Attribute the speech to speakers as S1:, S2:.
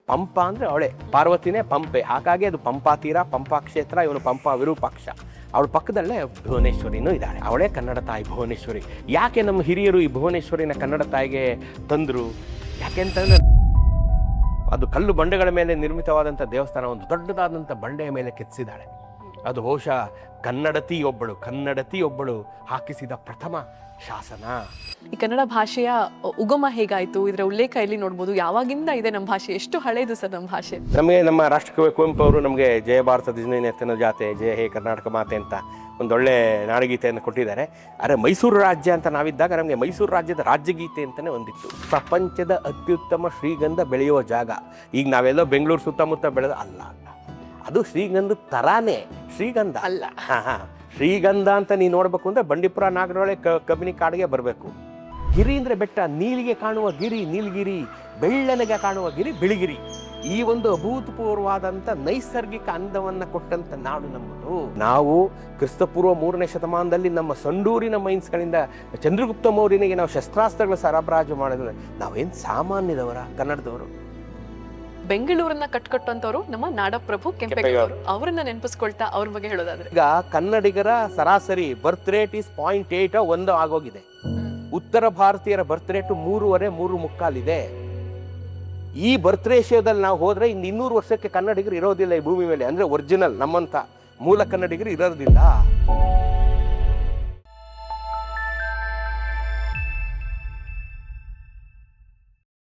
S1: ಪಂಪ ಅಂದರೆ ಅವಳೆ ಪಾರ್ವತಿನೇ ಪಂಪೆ, ಹಾಗಾಗಿ ಅದು ಪಂಪಾ ತೀರ, ಪಂಪಾ ಕ್ಷೇತ್ರ, ಇವನು ಪಂಪಾ ವಿರೂಪಾಕ್ಷ. ಅವಳ ಪಕ್ಕದಲ್ಲೇ ಭುವನೇಶ್ವರಿನೂ ಇದ್ದಾಳೆ, ಅವಳೇ ಕನ್ನಡ ತಾಯಿ ಭುವನೇಶ್ವರಿ. ಯಾಕೆ ನಮ್ಮ ಹಿರಿಯರು ಈ ಭುವನೇಶ್ವರಿನ ಕನ್ನಡ ತಾಯಿಗೆ ತಂದರು? ಯಾಕೆಂತಂದರೆ ಅದು ಕಲ್ಲು ಬಂಡೆಗಳ ಮೇಲೆ ನಿರ್ಮಿತವಾದಂಥ ದೇವಸ್ಥಾನ, ಒಂದು ದೊಡ್ಡದಾದಂಥ ಬಂಡೆಯ ಮೇಲೆ ಕೆತ್ತಿಸಿದ್ದಾಳೆ. ಅದು ಬಹುಶಃ ಕನ್ನಡತಿಯೊಬ್ಬಳು ಹಾಕಿಸಿದ ಪ್ರಥಮ ಶಾಸನ.
S2: ಈ ಕನ್ನಡ ಭಾಷೆಯ ಉಗಮ ಹೇಗಾಯಿತು, ಇದರ ಉಲ್ಲೇಖ ಇಲ್ಲಿ ನೋಡ್ಬೋದು. ಯಾವಾಗಿಂದ ಇದೆ ನಮ್ಮ ಭಾಷೆ, ಎಷ್ಟು ಹಳೇದು ಸರ್ ನಮ್ಮ ಭಾಷೆ?
S1: ನಮಗೆ ನಮ್ಮ ರಾಷ್ಟ್ರಕವಿ ಕುವೆಂಪು ಅವರು ನಮಗೆ ಜಯ ಭಾರತ ಜನನಿಯತನ ಜಾತೆ, ಜಯ ಹೇ ಕರ್ನಾಟಕ ಮಾತೆ ಅಂತ ಒಂದೊಳ್ಳೆ ನಾಡಗೀತೆಯನ್ನು ಕೊಟ್ಟಿದ್ದಾರೆ. ಆದರೆ ಮೈಸೂರು ರಾಜ್ಯ ಅಂತ ನಾವಿದ್ದಾಗ ನಮಗೆ ಮೈಸೂರು ರಾಜ್ಯದ ರಾಜ್ಯಗೀತೆ ಅಂತಲೇ ಒಂದಿತ್ತು. ಪ್ರಪಂಚದ ಅತ್ಯುತ್ತಮ ಶ್ರೀಗಂಧ ಬೆಳೆಯುವ ಜಾಗ. ಈಗ ನಾವೆಲ್ಲೋ ಬೆಂಗಳೂರು ಸುತ್ತಮುತ್ತ ಬೆಳೆದ ಅಲ್ಲ, ಅದು ಶ್ರೀಗಂಧ ತರಾನೇ, ಶ್ರೀಗಂಧ
S2: ಅಲ್ಲ.
S1: ಶ್ರೀಗಂಧ ಅಂತ ನೀವು ನೋಡಬೇಕು ಅಂದರೆ ಬಂಡೀಪುರ, ನಾಗರಹೊಳೆ, ಕಬಿನಿ ಕಾಡಿಗೆ ಬರಬೇಕು. ಗಿರಿ ಅಂದರೆ ಬೆಟ್ಟ, ನೀಲಿಗೆ ಕಾಣುವ ಗಿರಿ ನೀಲಗಿರಿ, ಬೆಳ್ಳನೆಗೆ ಕಾಣುವ ಗಿರಿ ಬಿಳಿಗಿರಿ. ಈ ಒಂದು ಅಭೂತಪೂರ್ವವಾದಂಥ ನೈಸರ್ಗಿಕ ಅಂದವನ್ನು ಕೊಟ್ಟಂಥ ನಾಡು ನಮ್ಮದು. ನಾವು ಕ್ರಿಸ್ತಪೂರ್ವ 3ನೇ ಶತಮಾನದಲ್ಲಿ ನಮ್ಮ ಸಂಡೂರಿನ ಮೈನ್ಸ್ಗಳಿಂದ ಚಂದ್ರಗುಪ್ತ ಮೌರ್ಯನಿಗೆ ನಾವು ಶಸ್ತ್ರಾಸ್ತ್ರಗಳ ಸರಬರಾಜು ಮಾಡಿದ್ರೆ ನಾವೇನು ಸಾಮಾನ್ಯದವರ ಕನ್ನಡದವರು?
S2: ಬೆಂಗಳೂರನ್ನ ಕಟ್ಕೊಟ್ಟಂತವ್ರು ನಮ್ಮ ನಾಡಪ್ರಭು ಕೆಂಪೇಗೌಡರು. ಅವರನ್ನ ನೆನಪಿಸ್ಕೊಳ್ತಾ ಅವ್ರ ಬಗ್ಗೆ ಹೇಳೋದಾದ್ರೆ,
S1: ಈಗ ಕನ್ನಡಿಗರ ಸರಾಸರಿ ಬರ್ತ್ ರೇಟ್ ಇಸ್ 0.8 1 ಆಗೋಗಿದೆ. ಉತ್ತರ ಭಾರತೀಯರ ಬರ್ತ್ ರೇಟ್ 3.25 ಇದೆ. ಈ ಬರ್ತ್ ರೇಷಿಯೋದಲ್ಲಿ ನಾವು ಹೋದ್ರೆ ಇನ್ನು 200 ವರ್ಷಕ್ಕೆ ಕನ್ನಡಿಗರು ಇರೋದಿಲ್ಲ ಈ ಭೂಮಿ ಮೇಲೆ. ಅಂದ್ರೆ ಒರಿಜಿನಲ್ ನಮ್ಮಂತ ಮೂಲ ಕನ್ನಡಿಗರು ಇರೋದಿಲ್ಲ.